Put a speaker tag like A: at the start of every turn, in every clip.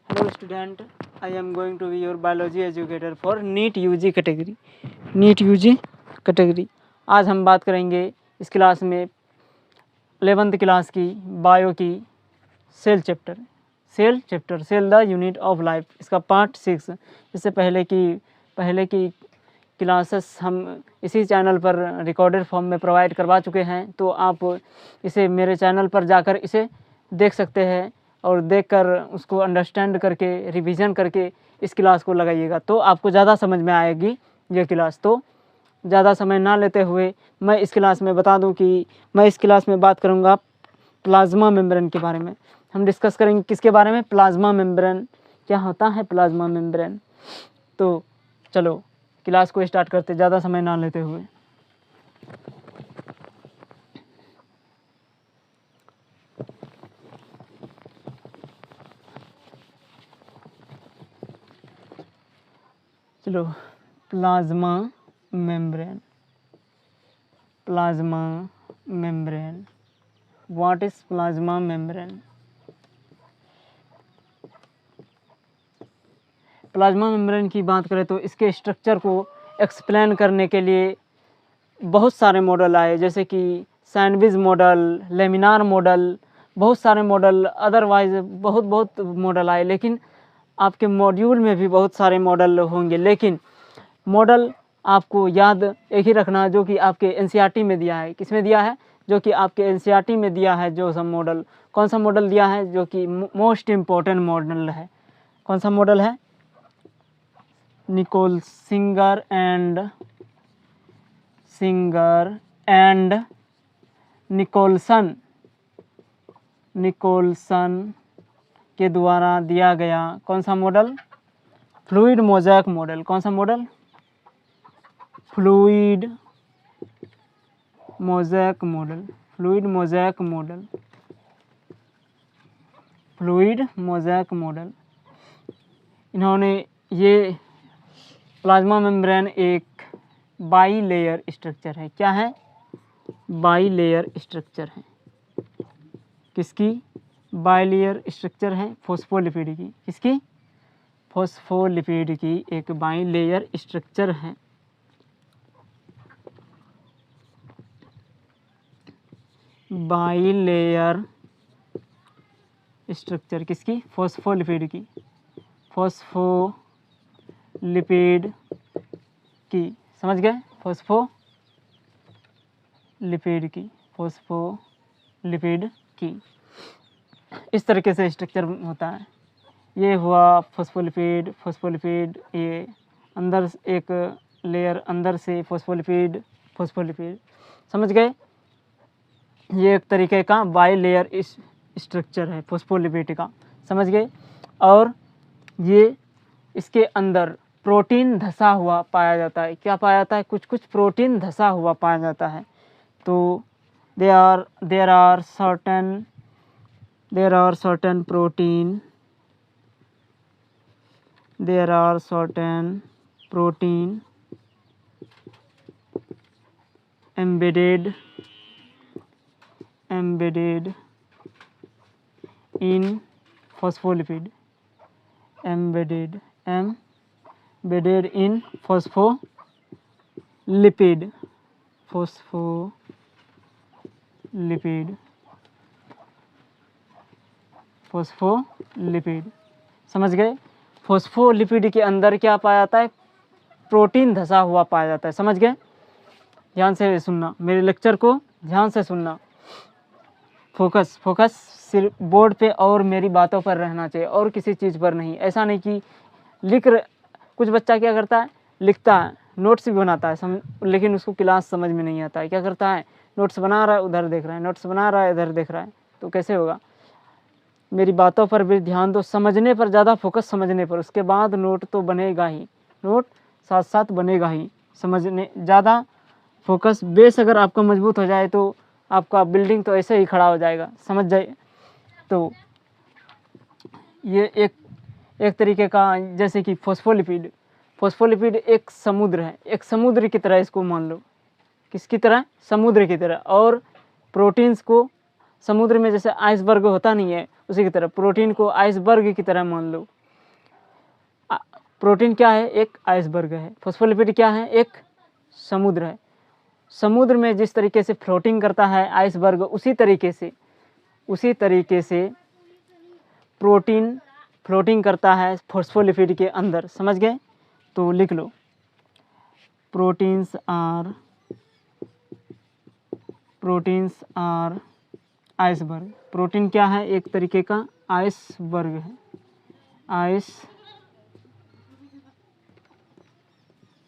A: Hello student, I am going to be your biology educator for NEET UG category. NEET UG category. आज हम बात करेंगे इस class में 11th क्लास की बायो की cell chapter cell the unit of life, इसका part 6। इससे पहले की क्लासेस हम इसी चैनल पर रिकॉर्डेड फॉर्म में प्रोवाइड करवा चुके हैं, तो आप इसे मेरे चैनल पर जाकर इसे देख सकते हैं और देखकर उसको अंडरस्टैंड करके रिवीजन करके इस क्लास को लगाइएगा, तो आपको ज़्यादा समझ में आएगी ये क्लास। तो ज़्यादा समय ना लेते हुए मैं इस क्लास में बता दूं कि मैं इस क्लास में बात करूंगा प्लाज्मा मेम्ब्रेन के बारे में। हम डिस्कस करेंगे किसके बारे में? Plasma membrane. क्या होता है प्लाज्मा मेम्ब्रेन? तो चलो क्लास को स्टार्ट करते, ज़्यादा समय ना लेते हुए। चलो, plasma membrane. What is plasma membrane? Plasma membrane की बात करें तो इसके स्ट्रक्चर को एक्सप्लेन करने के लिए बहुत सारे मॉडल आए, जैसे कि सैंडविच मॉडल, लेमिनार मॉडल, बहुत सारे मॉडल, अदरवाइज बहुत मॉडल आए। लेकिन आपके मॉड्यूल में भी बहुत सारे मॉडल होंगे, लेकिन मॉडल आपको याद एक ही रखना जो कि आपके एनसीईआरटी में दिया है। किसमें दिया है? जो कि आपके एनसीईआरटी में दिया है। जो सब मॉडल, कौन सा मॉडल दिया है जो कि मोस्ट इम्पोर्टेंट मॉडल है? कौन सा मॉडल है? सिंगर एंड निकोलसन के द्वारा दिया गया कौन सा मॉडल? Fluid mosaic model. कौन सा मॉडल? Fluid mosaic model. इन्होंने ये प्लाज्मा मेम्ब्रेन एक बाई लेयर स्ट्रक्चर है। क्या है? बाई लेयर स्ट्रक्चर है। किसकी बाई लेयर स्ट्रक्चर है? फॉस्फोलिपिड की। किसकी? फॉस्फोलिपिड की एक बाई लेयर स्ट्रक्चर है। बाई लेयर स्ट्रक्चर किसकी? फॉस्फोलिपिड की। फॉस्फोलिपिड की, समझ गए? फॉस्फोलिपिड की इस तरीके से स्ट्रक्चर होता है। ये हुआ फॉस्फोलिपिड। ये अंदर एक लेयर, अंदर से फॉस्फोलिपिड। समझ गए? ये एक तरीके का बाई लेयर स्ट्रक्चर है फॉस्फोलिपिड का। समझ गए? और ये इसके अंदर प्रोटीन धसा हुआ पाया जाता है। क्या पाया जाता है? कुछ प्रोटीन धसा हुआ पाया जाता है। तो there are certain protein embedded in phospholipid. Embedded in phospholipid. समझ गए? फॉस्फोलिपिड के अंदर क्या पाया जाता है? प्रोटीन धसा हुआ पाया जाता है। समझ गए? ध्यान से सुनना, मेरे लेक्चर को ध्यान से सुनना। फोकस सिर्फ बोर्ड पे और मेरी बातों पर रहना चाहिए, और किसी चीज़ पर नहीं। ऐसा नहीं कि कुछ बच्चा क्या करता है, लिखता है, नोट्स भी बनाता है, लेकिन उसको क्लास समझ में नहीं आता है। क्या करता है? नोट्स बना रहा है, उधर देख रहा है, नोट्स बना रहा है, इधर देख रहा है, तो कैसे होगा? मेरी बातों पर भी ध्यान दो, समझने पर ज़्यादा फोकस, समझने पर। उसके बाद नोट तो बनेगा ही, नोट साथ साथ बनेगा ही। समझने ज़्यादा फोकस, बेस अगर आपका मजबूत हो जाए तो आपका बिल्डिंग तो ऐसे ही खड़ा हो जाएगा। समझ जाइए? तो ये एक तरीके का, जैसे कि फॉस्फोलिपिड एक समुद्र है, एक समुद्र की तरह इसको मान लो। किसकी तरह? समुद्र की तरह। और प्रोटीन्स को समुद्र में जैसे आइसबर्ग होता नहीं है, उसी की तरह प्रोटीन को आइसबर्ग की तरह मान लो। प्रोटीन क्या है? एक आइसबर्ग है। फॉस्फोलिपिड क्या है? एक समुद्र है। समुद्र में जिस तरीके से फ्लोटिंग करता है आइसबर्ग, उसी तरीके से प्रोटीन फ्लोटिंग करता है फॉस्फोलिपिड के अंदर। समझ गए? तो लिख लो, प्रोटीन्स आर आइसबर्ग। प्रोटीन क्या है? एक तरीके का आइसबर्ग है।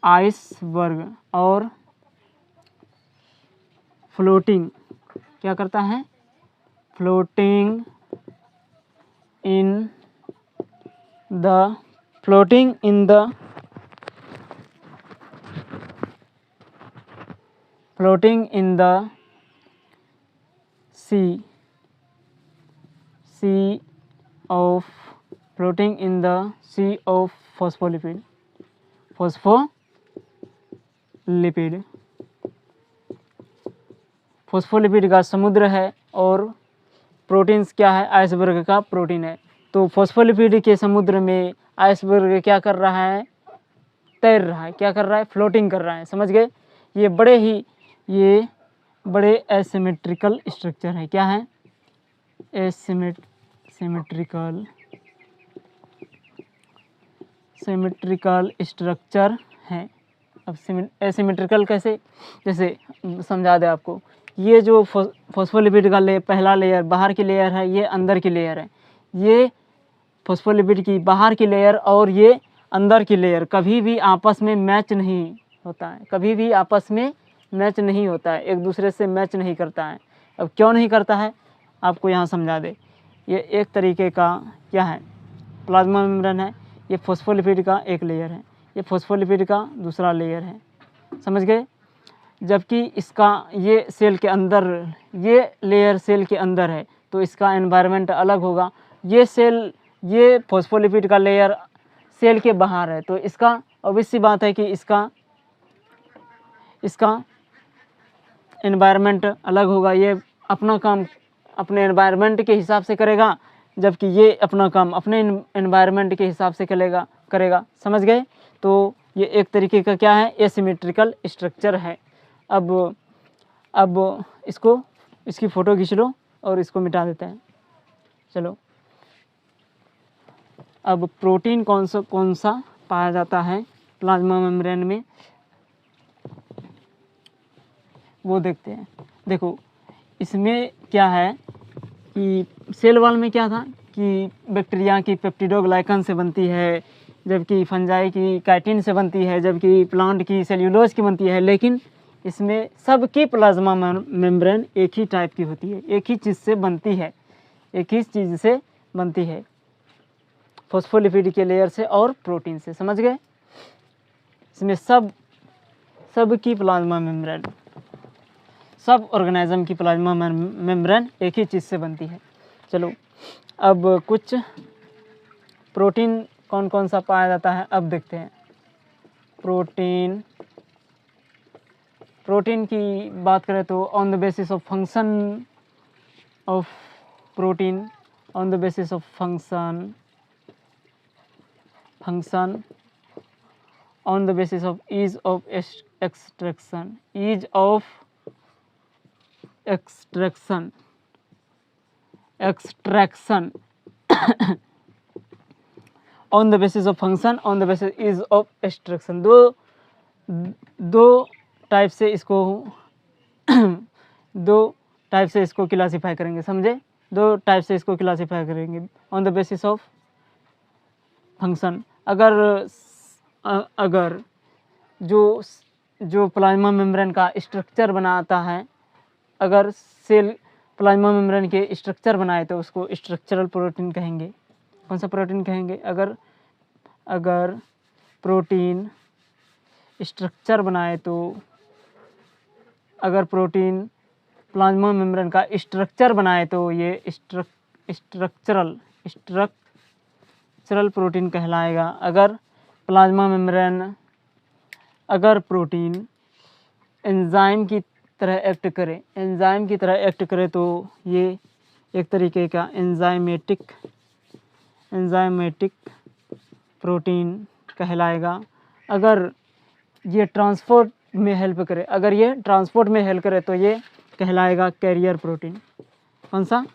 A: आइसबर्ग। और फ्लोटिंग क्या करता है? Floating in the sea of phospholipid। Phospholipid का समुद्र है और प्रोटीन्स क्या है? आइसबर्ग का प्रोटीन है। तो फॉस्फोलिपिड के समुद्र में आइसबर्ग क्या कर रहा है? तैर रहा है। क्या कर रहा है? फ्लोटिंग कर रहा है। समझ गए? ये बड़े एसिमेट्रिकल स्ट्रक्चर है। क्या है? सिमेट्रिकल स्ट्रक्चर है। अब एसिमेट्रिकल कैसे? जैसे समझा दे आपको, ये जो फॉस्फोलिपिड का पहला लेयर बाहर की लेयर है, ये अंदर की लेयर है। ये फॉस्फोलिपिड की बाहर की लेयर और ये अंदर की लेयर कभी भी आपस में मैच नहीं होता है। एक दूसरे से मैच नहीं करता है। अब क्यों नहीं करता है आपको यहाँ समझा दे। ये एक तरीके का क्या है? प्लाज्मा मेम्ब्रेन है। ये फॉस्फोलिपिड का एक लेयर है, ये फॉस्फोलिपिड का दूसरा लेयर है। समझ गए? जबकि इसका ये लेयर सेल के अंदर है, तो इसका एनवायरनमेंट अलग होगा। ये फॉस्फोलिपिड का लेयर सेल के बाहर है, तो इसका ऑब्वियस सी बात है कि इसका एनवायरनमेंट अलग होगा। ये अपना काम अपने एनवायरनमेंट के हिसाब से करेगा, जबकि ये अपना काम अपने एनवायरनमेंट के हिसाब से करेगा। समझ गए? तो ये एक तरीके का क्या है? एसिमेट्रिकल स्ट्रक्चर है। अब इसकी फ़ोटो खींच लो और इसको मिटा देते हैं। चलो, अब प्रोटीन कौन सा पाया जाता है प्लाज्मा मेम्ब्रेन में, वो देखते हैं। देखो, इसमें क्या है कि सेल वॉल में क्या था कि बैक्टीरिया की पेप्टिडोग्लाइकन से बनती है, जबकि फंजाई की काइटिन से बनती है, जबकि प्लांट की सेल्यूलोज की बनती है। लेकिन इसमें सबकी प्लाज्मा मेम्ब्रेन एक ही टाइप की होती है, एक ही चीज़ से बनती है, फॉस्फोलिपिड के लेयर से और प्रोटीन से। समझ गए? इसमें सबकी प्लाज्मा मेम्ब्रेन, सब ऑर्गेनिज्म की प्लाज्मा मेम्ब्रेन एक ही चीज़ से बनती है। चलो, अब कुछ प्रोटीन कौन सा पाया जाता है अब देखते हैं। प्रोटीन की बात करें तो on the basis of function of protein, on the basis of function, on the basis of ease of extraction, on the basis of function, on the basis ease of extraction. दो type से इसको classify करेंगे। समझे? दो type से इसको classify करेंगे on the basis of function. अगर जो प्लाज्मा मेम्ब्रेन का स्ट्रक्चर बनाता है, अगर सेल प्लाज्मा मेम्ब्रेन के स्ट्रक्चर बनाए तो उसको स्ट्रक्चरल प्रोटीन कहेंगे। कौन सा प्रोटीन कहेंगे? अगर प्रोटीन स्ट्रक्चर बनाए तो, अगर प्रोटीन प्लाज्मा मेम्ब्रेन का स्ट्रक्चर बनाए तो ये स्ट्रक्चरल प्रोटीन कहलाएगा। अगर प्रोटीन एंजाइम की तरह एक्ट करे तो ये एक तरीके का एंजाइमेटिक प्रोटीन कहलाएगा, अगर ये ट्रांसपोर्ट में हेल्प करे, अगर ये ट्रांसपोर्ट में हेल्प करे तो ये कहलाएगा कैरियर प्रोटीन। कौन सा?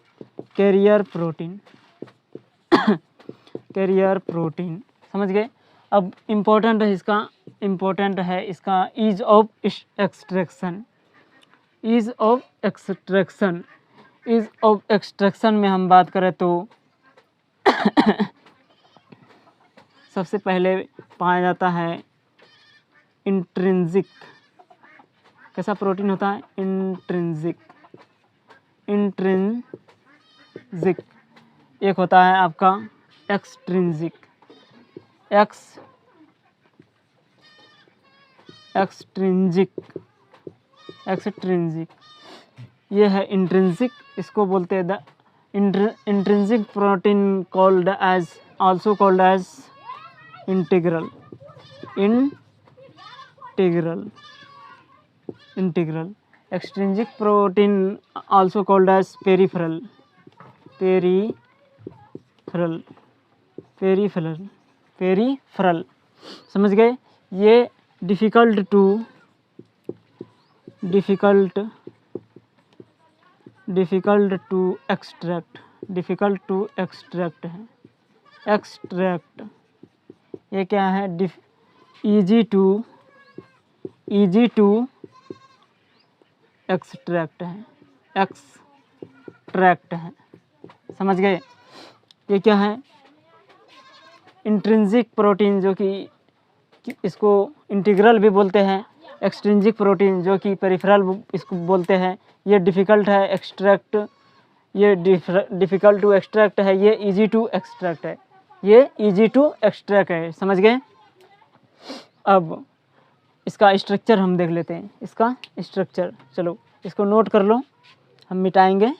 A: Carrier protein. कैरियर प्रोटीन, समझ गए। अब इम्पोर्टेंट है इसका, इम्पोर्टेंट है इसका ease of extraction. Ease of extraction, ease of extraction में हम बात करें तो सबसे पहले पाया जाता है इंट्रिंसिक। कैसा प्रोटीन होता है? इंट्रिंसिक। इंट्रिंसिक। एक होता है आपका एक्सट्रिंसिक। एक्सट्रिंसिक, एक्सट्रिंसिक ये है इंट्रिंसिक, इसको बोलते हैं the intrinsic protein called as, also called as integral. Integral extrinsic protein also called as peripheral. Peripheral, समझ गए। ये डिफ़िकल्ट टू एक्सट्रैक्ट है। एक्सट्रैक्ट ये क्या है? इजी टू एक्सट्रैक्ट है। एक्सट्रैक्ट है, समझ गए। ये क्या है? इंट्रिंसिक प्रोटीन, जो कि इसको इंटीग्रल भी बोलते हैं। एक्सट्रिंसिक प्रोटीन जो कि पेरिफेरल इसको बोलते हैं। ये डिफ़िकल्ट है एक्सट्रैक्ट, ये डिफ़िकल्ट टू एक्सट्रैक्ट है, ये इजी टू एक्सट्रैक्ट है, ये इजी टू एक्सट्रैक्ट है, समझ गए। अब इसका स्ट्रक्चर हम देख लेते हैं। इसका स्ट्रक्चर, चलो इसको नोट कर लो, हम मिटाएंगे।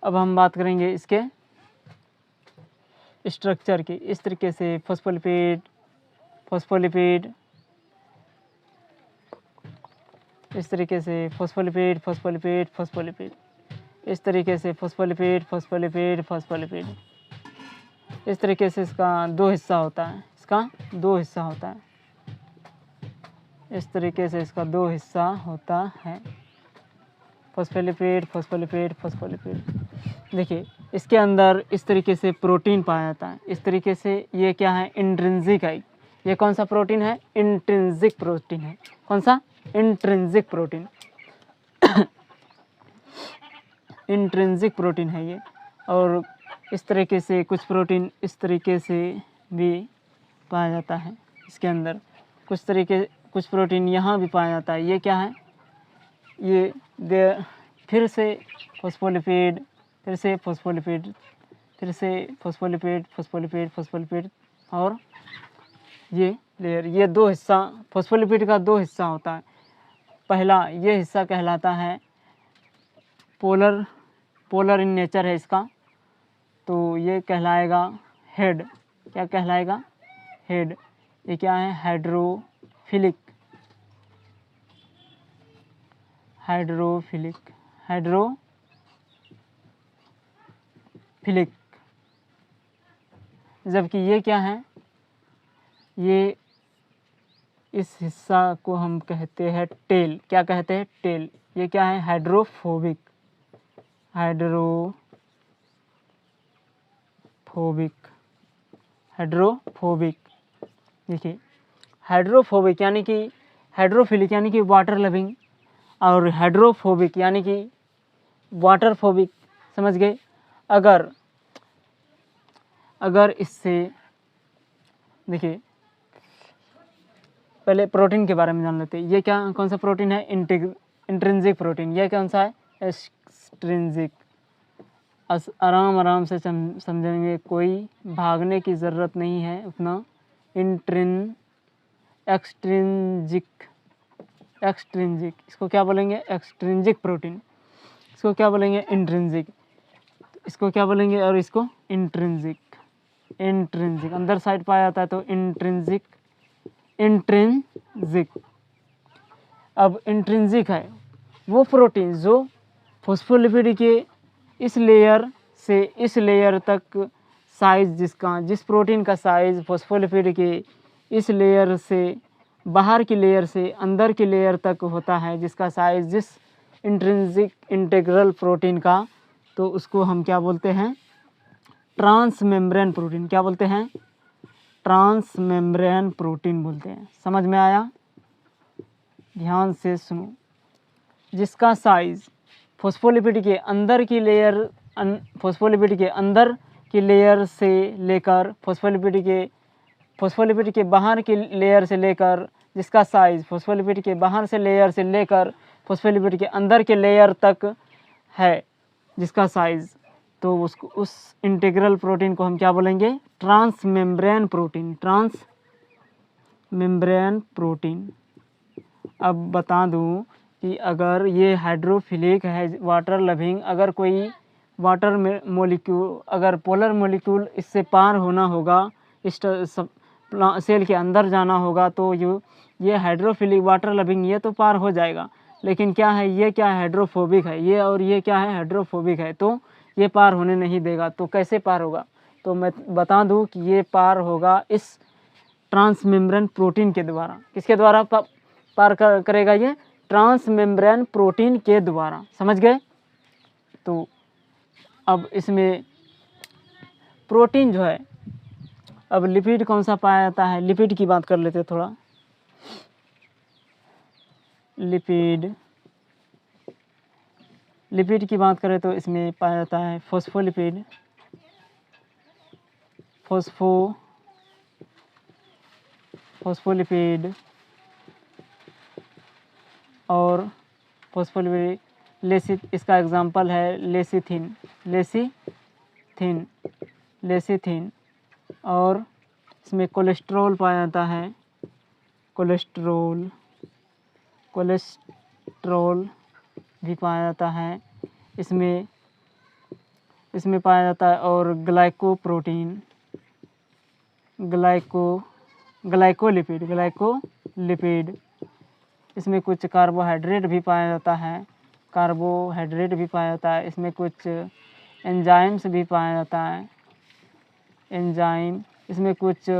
A: अब हम बात करेंगे इसके स्ट्रक्चर की। इस तरीके से फॉस्फोलिपिड, इस तरीके से फॉस्फोलिपिड, इस तरीके से फॉस्फोलिपिड, इस तरीके से इसका दो हिस्सा होता है। इसका दो हिस्सा होता है, इस तरीके से इसका दो हिस्सा होता है। फॉस्फोलिपिड। देखिए इसके अंदर इस तरीके से प्रोटीन पाया जाता है। इस तरीके से ये क्या है? इंट्रिंसिक है। ये कौन सा प्रोटीन है? इंट्रिंसिक प्रोटीन है। कौन सा? Intrinsic protein. इंट्रिंसिक प्रोटीन है ये। और इस तरीके से कुछ प्रोटीन इस तरीके से भी पाया जाता है इसके अंदर। कुछ प्रोटीन यहाँ भी पाया जाता है। ये क्या है? ये फिर से फॉस्फोलिपिड, फिर से फॉस्फोलिपिड, फिर से फॉस्फोलिपिड और ये लेयर। ये दो हिस्सा, फॉस्फोलिपिड का दो हिस्सा होता है। पहला ये हिस्सा कहलाता है पोलर इन नेचर है इसका, तो ये कहलाएगा हेड। क्या कहलाएगा? हेड। ये क्या है? हाइड्रोफिलिक। जबकि ये क्या है? ये इस हिस्सा को हम कहते हैं टेल। क्या कहते हैं? टेल। ये क्या है? हाइड्रोफोबिक। देखिए हाइड्रोफोबिक यानी कि हाइड्रोफिलिक यानी कि वाटर लविंग, और हाइड्रोफोबिक यानी कि वाटर फोबिक, समझ गए। अगर इससे देखिए पहले प्रोटीन के बारे में जान लेते हैं। ये क्या, कौन सा प्रोटीन है? Intrinsic protein. ये कौन सा है? एक्सट्रिंसिक। आराम से समझेंगे, कोई भागने की ज़रूरत नहीं है उतना। एक्सट्रिंजिक, एक्सट्रिंजिक, इसको क्या बोलेंगे? Extrinsic protein. इसको क्या बोलेंगे? इंट्रिंजिक। इसको क्या बोलेंगे? और इसको इंट्रिंजिक। इंट्रिंजिक अंदर साइड पाया जाता है तो इंट्रिंजिक, इंट्रिंजिक। अब इंट्रिंजिक है वो प्रोटीन जो फॉस्फोलिपिड के इस लेयर से इस लेयर तक साइज, जिस प्रोटीन का साइज फॉस्फोलिपिड के इस लेयर से बाहर की लेयर से अंदर की लेयर तक होता है, जिसका साइज जिस इंट्रिंसिक इंटीग्रल प्रोटीन का, तो उसको हम क्या बोलते हैं? Transmembrane protein. क्या बोलते हैं? ट्रांसमेम्ब्रेन प्रोटीन बोलते हैं। समझ में आया? ध्यान से सुनो। जिसका साइज फॉस्फोलिपिड के अंदर की लेयर, फॉस्फोलिपिड के अंदर की लेयर से लेकर फॉस्फोलिपिड के बाहर की लेयर से लेकर, जिसका साइज फॉस्फोलिपिड के बाहर से लेयर से लेकर फॉस्फोलिपिड के अंदर के लेयर तक है, जिसका साइज, तो उसको, उस इंटीग्रल प्रोटीन को हम क्या बोलेंगे? Transmembrane protein. Transmembrane protein. अब बता दूं कि अगर ये हाइड्रोफिलिक है, वाटर लविंग, अगर कोई वाटर मोलिक्यूल, अगर पोलर मोलिक्यूल इससे पार होना होगा, इस सेल के अंदर जाना होगा, तो ये हाइड्रोफिलिक वाटर लविंग ये तो पार हो जाएगा। लेकिन क्या है? ये क्या है? हाइड्रोफोबिक है ये, और ये क्या है? हाइड्रोफोबिक है, तो ये पार होने नहीं देगा। तो कैसे पार होगा? तो मैं बता दूं कि ये पार होगा इस ट्रांसमेम्ब्रेन प्रोटीन के द्वारा। किसके द्वारा पार करेगा? ये ट्रांसमेम्ब्रेन प्रोटीन के द्वारा। समझ गए? तो अब इसमें प्रोटीन जो है, अब लिपिड कौन सा पाया जाता है? लिपिड की बात कर लेते हैं थोड़ा। लिपिड की बात करें तो इसमें पाया जाता है फॉस्फोलिपिड, फॉस्फोलिपिड और फॉस्फोलिपिड इसका एग्जांपल है लेसिथिन। और इसमें कोलेस्ट्रॉल पाया जाता है, कोलेस्ट्रॉल भी पाया जाता है इसमें पाया जाता है। और ग्लाइकोप्रोटीन, ग्लाइकोलिपिड, इसमें कुछ कार्बोहाइड्रेट भी पाया जाता है, इसमें कुछ एंजाइम्स भी पाया जाता है, इसमें कुछ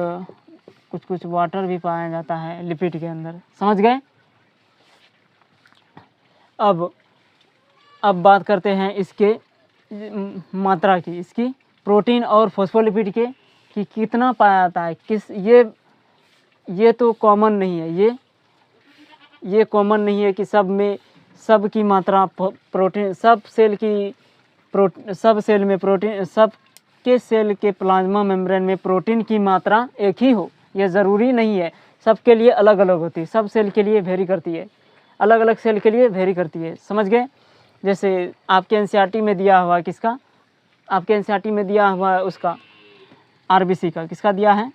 A: वाटर भी पाया जाता है लिपिड के अंदर। समझ गए? अब बात करते हैं इसके मात्रा की, इसकी प्रोटीन और फॉस्फोलिपिड के, कि कितना पाया जाता है। ये तो कॉमन नहीं है, ये कॉमन नहीं है कि सब की मात्रा प्रोटीन, सब सेल में प्रोटीन, सब के सेल के प्लाज्मा मेम्ब्रेन में प्रोटीन की मात्रा एक ही हो, ये ज़रूरी नहीं है। सबके लिए अलग अलग होती है, सब सेल के लिए वेरी करती है, अलग अलग सेल के लिए वेरी करती है। समझ गए? जैसे आपके एनसीईआरटी में दिया हुआ, किसका? आपके एनसीईआरटी में दिया हुआ है उसका आरबीसी का। किसका दिया है?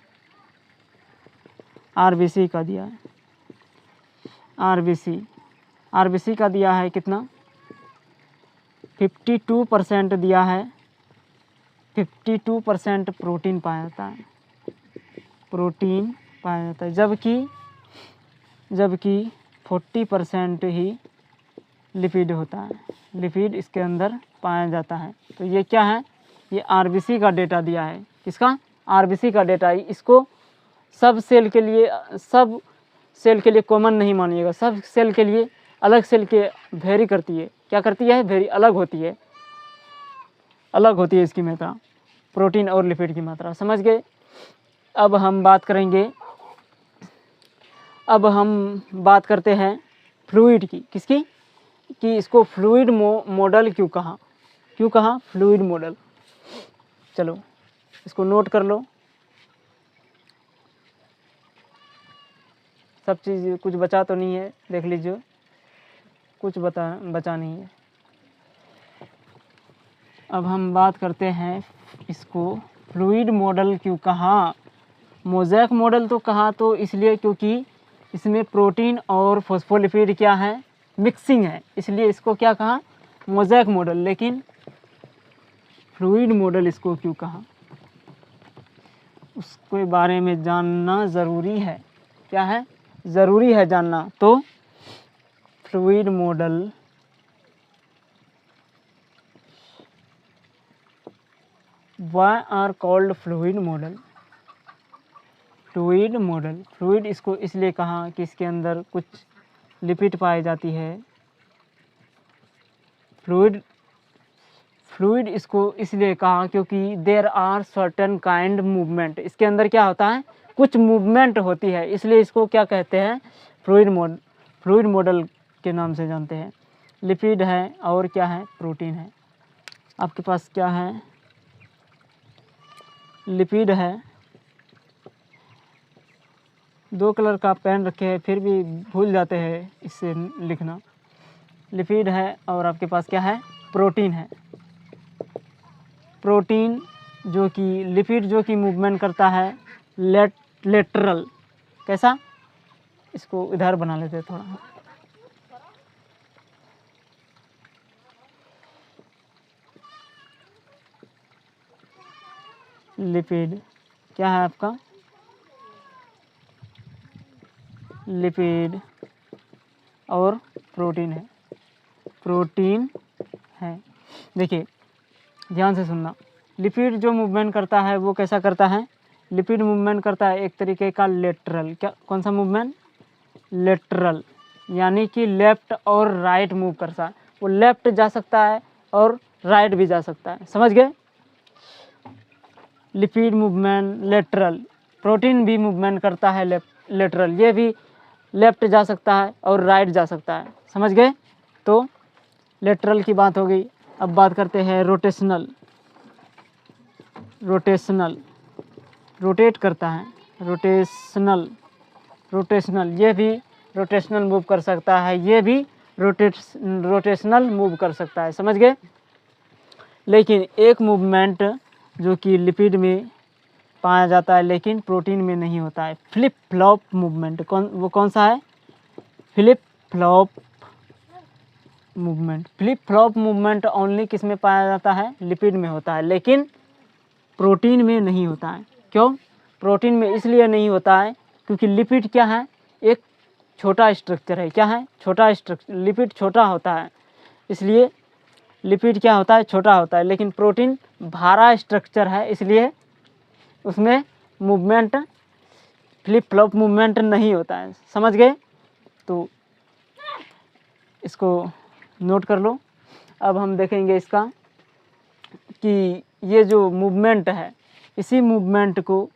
A: आरबीसी का दिया है। आरबीसी का दिया है कितना? 52% दिया है। 52% प्रोटीन पाया जाता है, जबकि 40% ही लिपिड होता है, लिपिड इसके अंदर पाया जाता है। तो ये क्या है? ये आरबीसी का डेटा दिया है। किसका? आरबीसी का डेटा। इसको सब सेल के लिए कॉमन नहीं मानिएगा, सब सेल के लिए अलग सेल के वेरी करती है। क्या करती है? वेरी, अलग होती है इसकी मात्रा, प्रोटीन और लिपिड की मात्रा। समझ गए? अब हम बात करते हैं फ्लूइड की। किसकी? कि इसको फ्लूइड मॉडल क्यों कहा? Fluid model. चलो इसको नोट कर लो, सब चीज़, कुछ बचा तो नहीं है, देख लीजिए, कुछ बचा नहीं है। अब हम बात करते हैं इसको फ्लूइड मॉडल क्यों कहा। मोज़ेक मॉडल तो कहा तो इसलिए क्योंकि इसमें प्रोटीन और फॉस्फोलिपिड क्या है, मिक्सिंग है, इसलिए इसको क्या कहा, मोज़ेक मॉडल। लेकिन फ्लूइड मॉडल इसको क्यों कहा, उसके बारे में जानना ज़रूरी है। क्या है, ज़रूरी है जानना। तो fluid model Why are called fluid model? Fluid model, fluid इसको इसलिए कहा कि इसके अंदर कुछ लिपिड पाई जाती है। फ्लूइड इसको इसलिए कहा क्योंकि there are certain kind movement, इसके अंदर क्या होता है, कुछ मूवमेंट होती है, इसलिए इसको क्या कहते हैं, फ्लूइड मॉडल के नाम से जानते हैं। लिपिड है और क्या है, प्रोटीन है। आपके पास क्या है, लिपिड है। 2 कलर का पेन रखे हैं फिर भी भूल जाते हैं इससे लिखना। लिपिड है और आपके पास क्या है, प्रोटीन है। प्रोटीन जो कि लिपिड जो कि मूवमेंट करता है लेटरल, कैसा, इसको इधर बना लेते हैं थोड़ा। लिपिड क्या है आपका, लिपिड और प्रोटीन है, प्रोटीन है। देखिए ध्यान से सुनना, लिपिड जो मूवमेंट करता है वो कैसा करता है, लिपिड मूवमेंट करता है एक तरीके का लेटरल। क्या, कौन सा मूवमेंट, लेटरल, यानी कि लेफ्ट और राइट मूव करता है। वो लेफ्ट जा सकता है और राइट भी जा सकता है, समझ गए। लिपिड मूवमेंट लेटरल, प्रोटीन भी मूवमेंट करता है लेटरल, ये भी लेफ्ट जा सकता है और राइट जा सकता है, समझ गए। तो लेटरल की बात हो गई। अब बात करते हैं रोटेशनल। रोटेशनल रोटेट करता है, रोटेशनल ये भी रोटेशनल मूव कर सकता है, ये भी रोटेशनल मूव कर सकता है, समझ गए। लेकिन एक मूवमेंट जो कि लिपिड में पाया जाता है लेकिन प्रोटीन में नहीं होता है, फ्लिप फ्लॉप मूवमेंट। वो कौन सा है, flip flop movement. Flip flop movement only किस में पाया जाता है, लिपिड में होता है, लेकिन प्रोटीन में नहीं होता है। क्यों, प्रोटीन में इसलिए नहीं होता है क्योंकि लिपिड क्या है, एक छोटा स्ट्रक्चर है। क्या है, छोटा स्ट्रक्चर, लिपिड छोटा होता है, इसलिए लिपिड क्या होता है, छोटा होता है। लेकिन प्रोटीन भारा स्ट्रक्चर है, इसलिए उसमें मूवमेंट, फ्लिप फ्लॉप मूवमेंट नहीं होता है, समझ गए। तो इसको नोट कर लो। अब हम देखेंगे इसका कि ये जो मूवमेंट है, इसी मूवमेंट को,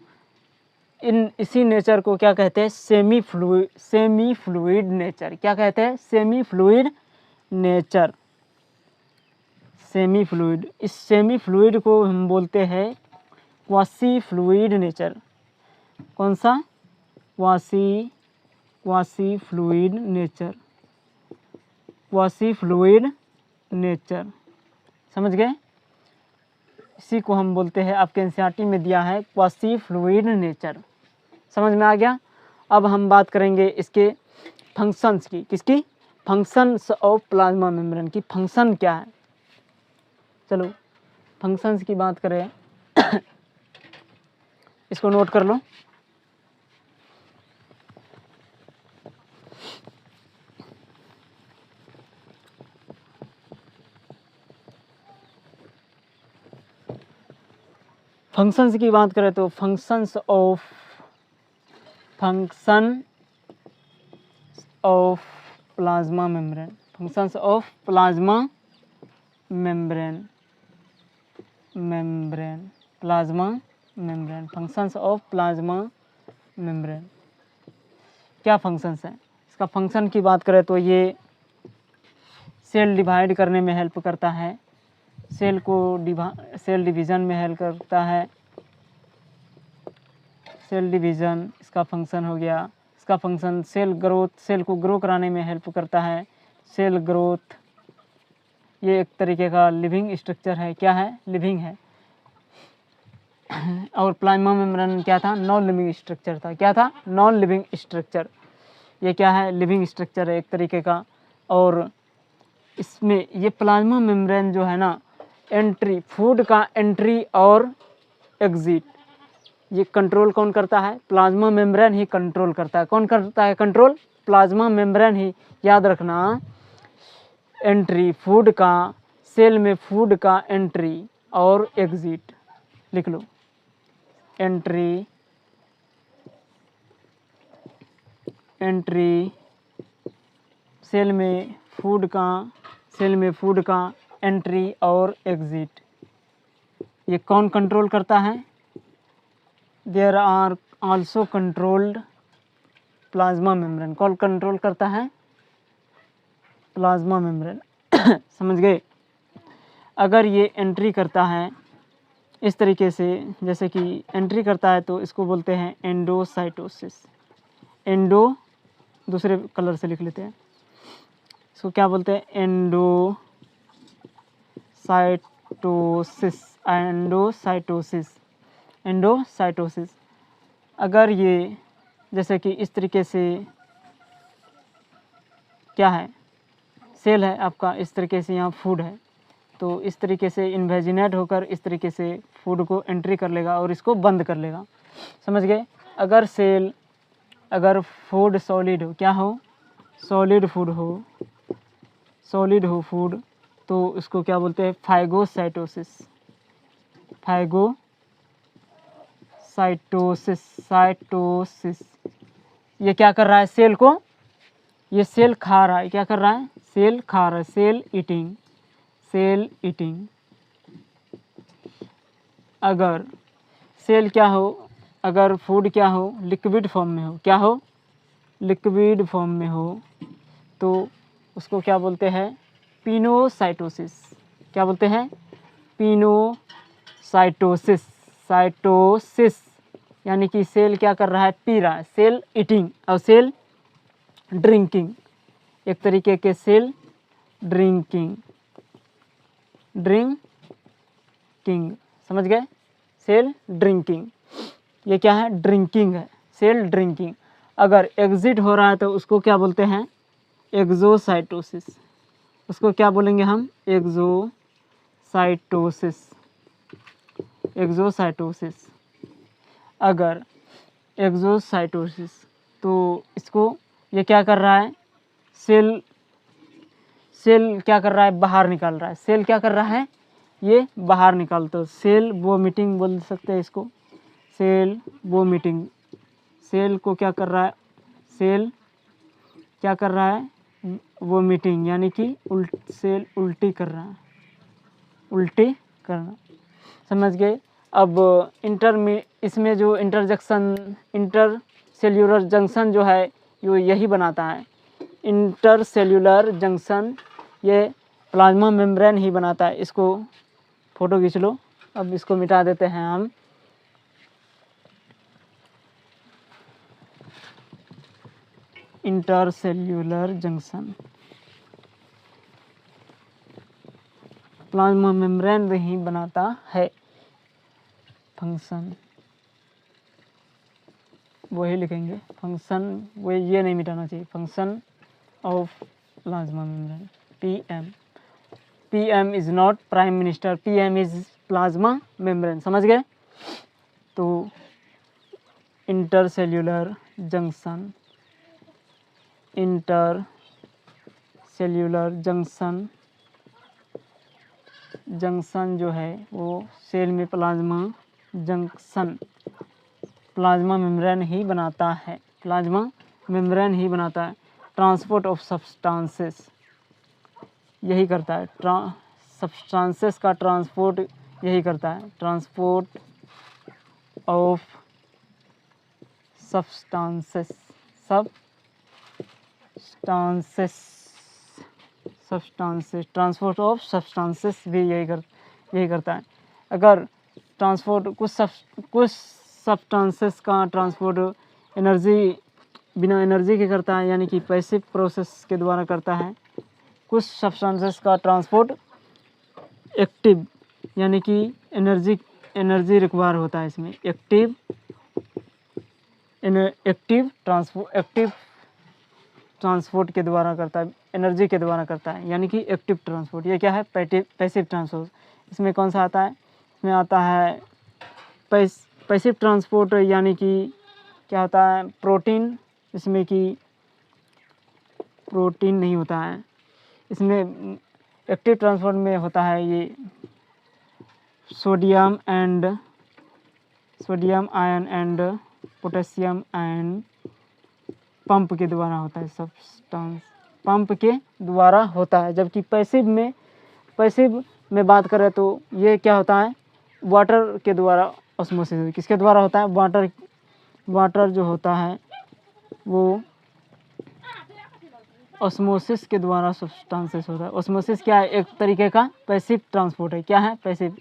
A: इसी नेचर को क्या कहते हैं, सेमी फ्लूइड नेचर। क्या कहते हैं, semi fluid nature, semi fluid. इस सेमी फ्लूइड को हम बोलते हैं क्वासी फ्लूइड नेचर। कौन सा, quasi fluid nature, quasi fluid nature, समझ गए। इसी को हम बोलते हैं, आपके एनसीईआरटी में दिया है क्वासी फ्लूइड नेचर, समझ में आ गया। अब हम बात करेंगे इसके फंक्शंस की, किसकी, फंक्शंस ऑफ प्लाज्मा मेम्ब्रेन की। फंक्शन क्या है, चलो फंक्शंस की बात करें इसको नोट कर लो। फंक्शंस की बात करें तो function of plasma membrane, functions of plasma membrane, plasma membrane, functions of plasma membrane. क्या फंक्शंस हैं, इसका फंक्शन की बात करें तो ये सेल डिवाइड करने में हेल्प करता है, सेल डिवीज़न में हेल्प करता है, सेल डिवीज़न इसका फंक्शन हो गया। इसका फंक्शन सेल ग्रोथ, सेल को ग्रो कराने में हेल्प करता है, सेल ग्रोथ। ये एक तरीके का लिविंग स्ट्रक्चर है, क्या है, लिविंग है। और प्लाज्मा मेम्ब्रेन क्या था, नॉन लिविंग स्ट्रक्चर था। क्या था, नॉन लिविंग स्ट्रक्चर। ये क्या है, लिविंग स्ट्रक्चर है एक तरीके का। और इसमें ये प्लाज्मा मेम्ब्रेन जो है ना, एंट्री, फूड का एंट्री और एग्जिट, ये कंट्रोल कौन करता है, प्लाज्मा मेम्ब्रेन ही कंट्रोल करता है। कौन करता है कंट्रोल, प्लाज्मा मेम्ब्रेन ही। याद रखना, एंट्री फूड का, सेल में फूड का एंट्री और एग्जिट, लिख लो, एंट्री सेल में फूड का एंट्री और एग्जिट, ये कौन कंट्रोल करता है, there are also controlled plasma membrane. कौन कंट्रोल करता है, प्लाज्मा मेम्ब्रेन। समझ गए। अगर ये एंट्री करता है इस तरीके से, जैसे कि एंट्री करता है तो इसको बोलते हैं एंडोसाइटोसिस। एंडो दूसरे कलर से लिख लेते हैं, इसको क्या बोलते हैं, एंडोसाइटोसिस। अगर ये जैसे कि इस तरीके से क्या है, सेल है आपका, इस तरीके से यहाँ फूड है, तो इस तरीके से इन्वेजिनेट होकर इस तरीके से फूड को एंट्री कर लेगा और इसको बंद कर लेगा। समझ गए। अगर फूड सॉलिड हो, क्या हो, सॉलिड फूड हो फूड, तो इसको क्या बोलते हैं, फाइगोसाइटोसिस। ये क्या कर रहा है, सेल को, ये सेल खा रहा है, क्या कर रहा है, सेल खा रहा है, सेल ईटिंग। अगर सेल क्या हो, अगर फूड क्या हो, लिक्विड फॉर्म में हो, क्या हो, लिक्विड फॉर्म में हो, तो उसको क्या बोलते हैं, पिनोसाइटोसिस। क्या बोलते हैं, साइटोसिस, यानी कि सेल क्या कर रहा है, पी रहा है, सेल ईटिंग और सेल ड्रिंकिंग, एक तरीके के सेल ड्रिंकिंग। समझ गए, सेल ड्रिंकिंग, ये क्या है, ड्रिंकिंग है, सेल ड्रिंकिंग। अगर एग्जिट हो रहा है तो उसको क्या बोलते हैं, एक्सोसाइटोसिस। उसको क्या बोलेंगे हम, एक्सोसाइटोसिस। अगर एक्सोसाइटोसिस, तो इसको, ये क्या कर रहा है, सेल क्या कर रहा है, बाहर निकाल रहा है, सेल क्या कर रहा है, ये बाहर निकालता है, सेल वोमिटिंग बोल सकते हैं इसको, सेल वोमिटिंग। सेल को क्या कर रहा है, सेल क्या कर रहा है, वोमिटिंग, यानी कि सेल उल्टी कर रहा है, उल्टी करना। समझ गए। अब इसमें जो इंटरसेल्यूलर जंक्शन जो है, यो यही बनाता है, इंटरसेल्यूलर जंक्शन ये प्लाज्मा मेम्ब्रेन ही बनाता है। इसको फोटो खींच लो। अब इसको मिटा देते हैं हम। इंटरसेल्यूलर जंक्शन प्लाज्मा मेम्ब्रेन ही बनाता है। फंक्शन वही लिखेंगे, फंक्शन वो ये नहीं मिटाना चाहिए, function of plasma membrane, PM is not prime minister, PM is plasma membrane. समझ गए। तो इंटरसेल्यूलर जंक्शन जो है वो सेल में प्लाज्मा मेम्ब्रेन ही बनाता है, ट्रांसपोर्ट ऑफ सब्सटेंसेस यही करता है, सब्सटेंसेस का ट्रांसपोर्ट यही करता है, transport of substances transport of substances भी यही करता है। अगर ट्रांसपोर्ट कुछ सब्सटेंसेस का ट्रांसपोर्ट बिना एनर्जी के करता है, यानी कि पैसिव प्रोसेस के द्वारा करता है। कुछ सब्सटेंसेस का ट्रांसपोर्ट एक्टिव, यानी कि एनर्जी रिक्वायर होता है इसमें, एक्टिव ट्रांसपोर्ट के द्वारा करता है, एनर्जी के द्वारा करता है, यानी कि एक्टिव ट्रांसपोर्ट। ये क्या है? Passive transport. इसमें कौन सा आता है? इसमें आता है पैसिव ट्रांसपोर्ट, यानी कि क्या होता है? प्रोटीन। इसमें कि प्रोटीन नहीं होता है। इसमें एक्टिव ट्रांसपोर्ट में होता है ये sodium ion and potassium ion pump के द्वारा होता है। सब्सटेंस पंप के द्वारा होता है। जबकि पैसिव में बात करें तो ये क्या होता है? वाटर के द्वारा ऑस्मोसिस। किसके द्वारा होता है? वाटर जो होता है वो ऑस्मोसिस के द्वारा सब्सटेंसेस होता है। ऑस्मोसिस क्या है? एक तरीके का पैसिव ट्रांसपोर्ट है। क्या है? पैसिव।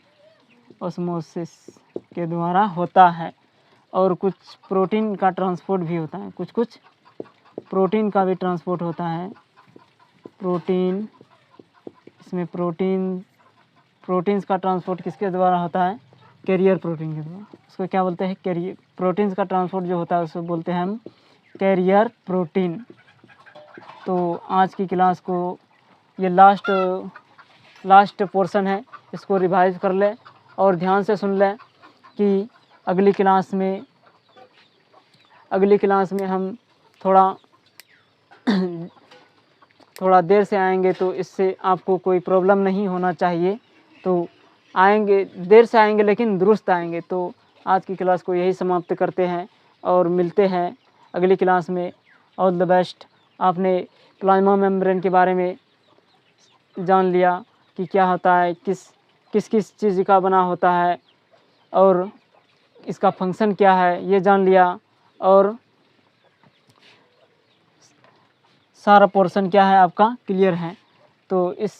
A: ऑस्मोसिस के द्वारा होता है। और कुछ प्रोटीन का ट्रांसपोर्ट भी होता है। कुछ प्रोटीन का भी ट्रांसपोर्ट होता है। प्रोटीन, इसमें प्रोटीन्स का ट्रांसपोर्ट किसके द्वारा होता है? कैरियर प्रोटीन के द्वारा। उसको क्या बोलते हैं? कैरियर। प्रोटीन्स का ट्रांसपोर्ट जो होता है उसको बोलते हैं हम कैरियर प्रोटीन। तो आज की क्लास को ये लास्ट पोर्शन है, इसको रिवाइज कर ले और ध्यान से सुन ले कि अगली क्लास में हम थोड़ा देर से आएंगे, तो इससे आपको कोई प्रॉब्लम नहीं होना चाहिए। तो देर से आएंगे लेकिन दुरुस्त आएंगे। तो आज की क्लास को यही समाप्त करते हैं और मिलते हैं अगली क्लास में। All the best. आपने प्लाज्मा मेम्ब्रेन के बारे में जान लिया कि क्या होता है, किस चीज़ का बना होता है और इसका फंक्शन क्या है, ये जान लिया। और सारा पोर्शन क्या है आपका क्लियर है। तो इस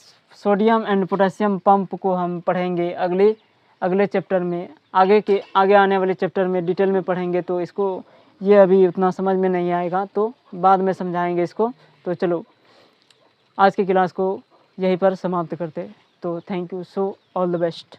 A: सोडियम एंड पोटेशियम पंप को हम पढ़ेंगे अगले चैप्टर में। आगे आने वाले चैप्टर में डिटेल में पढ़ेंगे। तो इसको ये अभी उतना समझ में नहीं आएगा, तो बाद में समझाएंगे इसको। तो चलो आज की क्लास को यहीं पर समाप्त करते। तो thank you. So all the best.